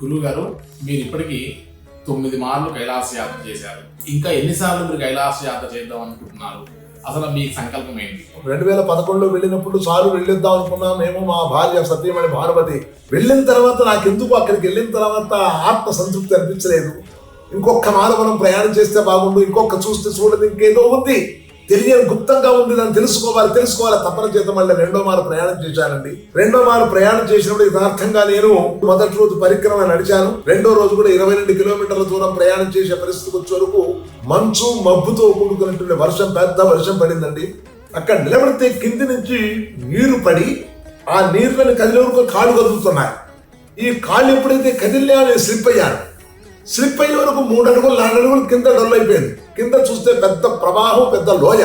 గురువు గారు, మీరు ఇప్పటికీ 9 మార్లు కైలాస యాత్ర చేశారు. ఇంకా ఎన్నిసార్లు మీరు కైలాస యాత్ర చేద్దాం అనుకుంటున్నారు? అసలు మీ సంకల్పం ఏంటి? 2011లో వెళ్ళినప్పుడు సార్లు వెళ్ళిద్దాం అనుకున్నా. మేము, మా భార్య సత్యమణి భానుమతి. వెళ్ళిన తర్వాత నాకెందుకు అక్కడికి వెళ్ళిన తర్వాత ఆత్మ సంతృప్తి అనిపించలేదు. ఇంకొక మారు మనం ప్రయాణం చేస్తే బాగుండు, ఇంకొక చూస్తే చూడదు, ఇంకేదో ఉంది, తెలియని గుప్తంగా ఉంది, దాన్ని తెలుసుకోవాలి తపన చేత మళ్ళీ 2వ మారు ప్రయాణం చేశానండి. 2వ మారు ప్రయాణం చేసినప్పుడు యథార్థంగా నేను మొదటి రోజు పరిక్రమ నడిచాను. 2వ రోజు కూడా 22 కిలోమీటర్ల దూరం ప్రయాణం చేసే పరిస్థితికి వచ్చే వరకు మంచు మబ్బుతో కూడుకున్నటువంటి పెద్ద వర్షం పడిందండి. అక్కడ నిలబడితే కింది నుంచి నీరు పడి ఆ నీరులను కదిలే వరకు కాళ్ళు కదులుతున్నాయి. ఈ కాళ్ళు ఎప్పుడైతే కదిలినా నేను స్లిప్ అయ్యే వరకు 3 అడుగులు 4 అడుగులు కింద డల్ అయిపోయింది. కింద చూస్తే పెద్ద ప్రవాహం, పెద్ద లోయ.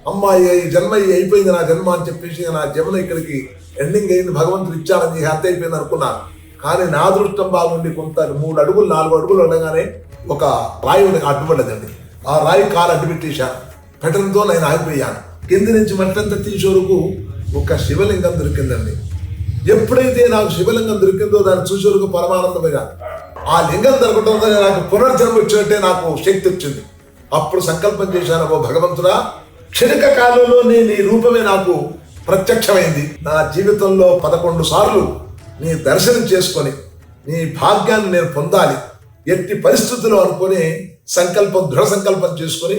అమ్మాయి ఈ జన్మ అయిపోయింది, నా జన్మ అని చెప్పేసి నా జన్మ ఇక్కడికి ఎండింగ్ అయింది, భగవంతుడు ఇచ్చాడని హత్య అయిపోయింది అనుకున్నాను. కానీ నా అదృష్టం బాగుండి కొంత 3 అడుగులు 4 అడుగులు ఉండగానే ఒక రాయి అడ్డుపడ్డదండి. ఆ రాయి కాలు అడ్డుపెట్టేశాను. పెట్టడంతో నేను ఆగిపోయాను. కింది నుంచి మట్టంతా తీసే వరకు ఒక శివలింగం దొరికిందండి. ఎప్పుడైతే నాకు శివలింగం దొరికిందో దాన్ని చూసే వరకు పరమానందమైన ఆ లింగం దొరకడం నాకు పునర్జన్మ వచ్చినట్టే నాకు శక్తి వచ్చింది. అప్పుడు సంకల్పం చేశాను, ఓ భగవంతుడా, క్షణిక కాలంలో నీ రూపమే నాకు ప్రత్యక్షమైంది. నా జీవితంలో 11 సార్లు నీ దర్శనం చేసుకొని నీ భాగ్యాన్ని నేను పొందాలి, ఎట్టి పరిస్థితుల్లో అనుకుని దృఢ సంకల్పం చేసుకొని